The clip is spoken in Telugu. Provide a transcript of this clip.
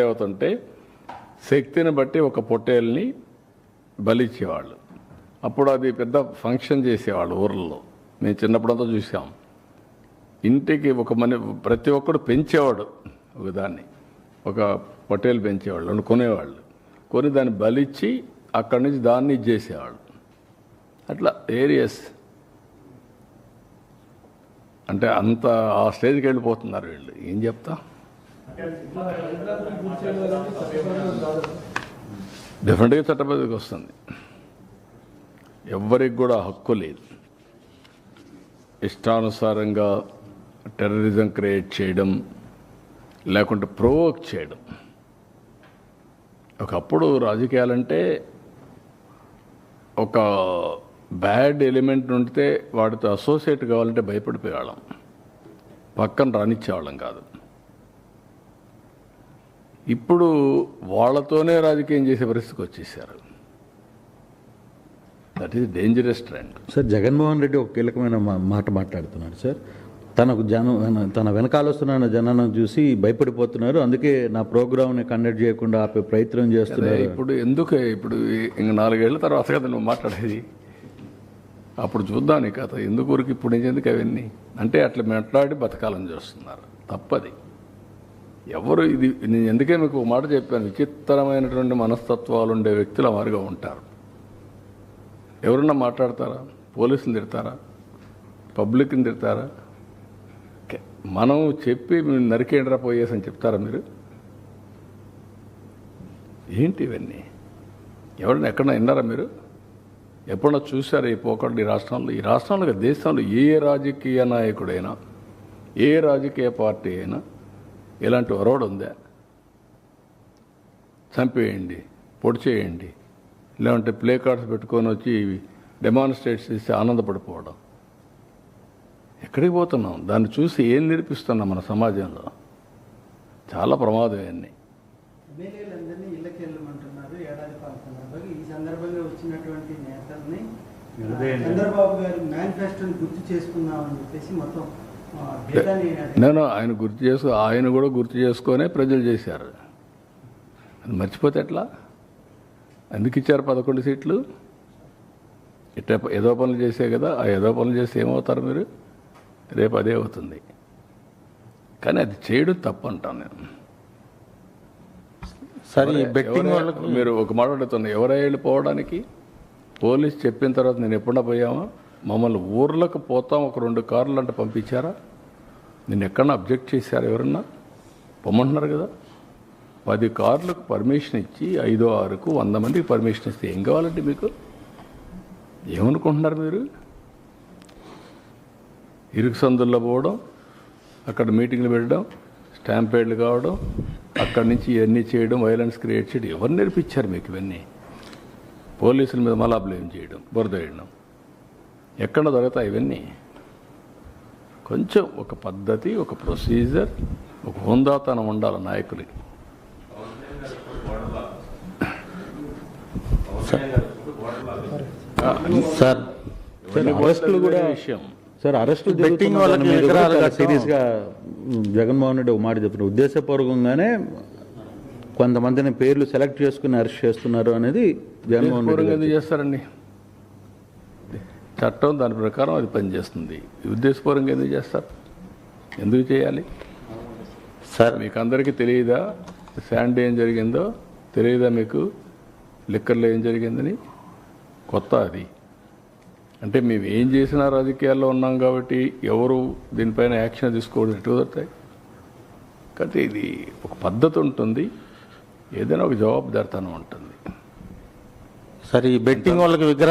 ఏమవుతుంటే శక్తిని బట్టి ఒక పొట్టేల్ని బలిచ్చేవాళ్ళు. అప్పుడు అది పెద్ద ఫంక్షన్ చేసేవాళ్ళు ఊర్లలో. మేము చిన్నప్పుడంతా చూసాం. ఇంటికి ప్రతి ఒక్కడు పెంచేవాడు ఒక దాన్ని, ఒక పొట్టేలు పెంచేవాళ్ళు, కొనేవాళ్ళు. కొని దాన్ని బలిచ్చి అక్కడి నుంచి దాన్ని ఇచ్చేసేవాళ్ళు. అట్లా ఏరియస్ అంటే అంత ఆ స్టేజ్కి వెళ్ళిపోతున్నారు వీళ్ళు. ఏం చెప్తా, డెఫినెట్గా చట్టబద్ధకి వస్తుంది. ఎవ్వరికి కూడా హక్కు లేదు ఇష్టానుసారంగా టెర్రరిజం క్రియేట్ చేయడం, లేకుంటే ప్రొవోక్ చేయడం. ఒకప్పుడు రాజకీయాలంటే ఒక బ్యాడ్ ఎలిమెంట్ ఉంటే వాడితో అసోసియేట్ కావాలంటే భయపడిపోయేవాళ్ళం, పక్కన రానిచ్చేవాళ్ళం కాదు. ఇప్పుడు వాళ్ళతోనే రాజకీయం చేసే పరిస్థితికి వచ్చేసారు. That is dangerous trend. Sir, Jaganmohan Reddy ఒక కీలకమైన మాట మాట్లాడుతున్నాడు సార్. తన వెనకాల వస్తున్న జనాన్ని చూసి భయపడిపోతున్నారు, అందుకే నా ప్రోగ్రామ్ని కండక్ట్ చేయకుండా ఆపే ప్రయత్నం చేస్తున్నారు. ఇప్పుడు ఇంక 4 ఏళ్ల తర్వాత కదా నువ్వు మాట్లాడేది. అప్పుడు చూద్దాం నీ కథ. ఎందుకు ఇప్పుడు ఎందుకు అవన్నీ అంటే అట్లా మాట్లాడి బతకాలని చూస్తున్నారు. తప్పది. ఎవరు ఇది నేను ఎందుకే మీకు ఒక మాట చెప్పాను, విచిత్రమైనటువంటి మనస్తత్వాలు ఉండే వ్యక్తులు మారిగా ఉంటారు. ఎవరన్నా మాట్లాడతారా? పోలీసులు తిడతారా? పబ్లిక్ని తిడతారా? మనం చెప్పి నరికేండ్రా పోయేసి అని చెప్తారా మీరు? ఏంటి ఇవన్నీ? ఎవరైనా ఎక్కడన్నా విన్నారా మీరు? ఎప్పుడన్నా చూసారా ఈ పోకడ ఈ రాష్ట్రంలో దేశంలో ఏ రాజకీయ నాయకుడైనా, ఏ రాజకీయ పార్టీ అయినా ఇలాంటి ఒరవడు ఉందా? చంపేయండి, పొడి చేయండి, లేదంటే ప్లే కార్డ్స్ పెట్టుకొని వచ్చి డెమాన్స్ట్రేట్స్ చేసి ఆనందపడిపోవడం. ఎక్కడికి పోతున్నాం? దాన్ని చూసి ఏం నేర్పిస్తున్నాం మన సమాజంలో? చాలా ప్రమాదం ఇవన్నీ. ఎమ్మెల్యేలందరినీ ఇళ్ళకి వెళ్ళమంటున్నారు ఏడాది పాల్గొన్నారు. ఈ సందర్భంగా వచ్చినటువంటి నేతల్ని చంద్రబాబు గారు మేనిఫెస్టోని గుర్తు చేసుకున్నామని చెప్పేసి మొత్తం నేను ఆయన కూడా గుర్తు చేసుకొనే ప్రజలు చేశారు. అది మర్చిపోతే ఎట్లా? ఎందుకు ఇచ్చారు 11 సీట్లు? ఇట్లా ఏదో పనులు చేసే కదా. ఆ ఏదో పనులు చేస్తే ఏమవుతారు మీరు? రేపు అదే అవుతుంది. కానీ అది చేయడం తప్పు అంటాను నేను. సరే, బెట్టింగ్ మీరు ఒక మాట అడుగుతున్నా, ఎవరై వెళ్ళిపోవడానికి? పోలీస్ చెప్పిన తర్వాత నేను ఎప్పుడన్నా పోయామా? మమ్మల్ని ఊర్లకు పోతాం ఒక 2 కార్లు అంటే పంపించారా? నేను ఎక్కడన్నా అబ్జెక్ట్ చేశారా? ఎవరన్నా పొమ్మంటున్నారు కదా. 10 కార్లకు పర్మిషన్ ఇచ్చి 5, 6కు 100 మందికి పర్మిషన్ ఇస్తే ఏం కావాలంటే మీకు? ఏమనుకుంటున్నారు మీరు? ఇరుకు సందుల్లో పోవడం, అక్కడ మీటింగ్లు పెట్టడం, స్టాంపేడ్లు కావడం, అక్కడి నుంచి ఇవన్నీ చేయడం, వైలెన్స్ క్రియేట్ చేయడం. ఎవరు నేర్పించారు మీకు ఇవన్నీ? పోలీసుల మీద మళ్ళా బ్లేమ్ చేయడం, బురద వేయడం. ఎక్కడ దొరుకుతాయి ఇవన్నీ? కొంచెం ఒక పద్ధతి, ఒక ప్రొసీజర్, ఒక హోందాతనం ఉండాలి నాయకులకి. సార్, అరెస్టులు కూడా విషయం సార్. అరెస్టులు బెట్టింగ్ వాళ్ళకి సీరియస్గా జగన్మోహన్ రెడ్డి ఒక మాట చెప్తున్నారు, ఉద్దేశపూర్వకంగానే కొంతమందిని పేర్లు సెలెక్ట్ చేసుకుని అరెస్ట్ చేస్తున్నారు అనేది జగన్మోహన్ రెడ్డి. ఎందుకు చేస్తారండి? చట్టం దాని ప్రకారం అది పనిచేస్తుంది. ఉద్దేశపూర్వకంగా ఎందుకు చేస్తారు? ఎందుకు చేయాలి సార్? మీకు అందరికీ తెలియదా శాండీ ఏం జరిగిందో? తెలియదా మీకు లిక్కర్లో ఏం జరిగిందని? కొత్త అది అంటే మేము ఏం చేసినా రాజకీయాల్లో ఉన్నాం కాబట్టి ఎవరు దీనిపైన యాక్షన్ తీసుకోవడం ఎటు కుదురుతాయి? కాబట్టి ఇది ఒక పద్ధతి ఉంటుంది, ఏదైనా ఒక జవాబుదారితనం ఉంటుంది. సరే, ఈ బెట్టింగ్ వాళ్ళకి విగ్రహం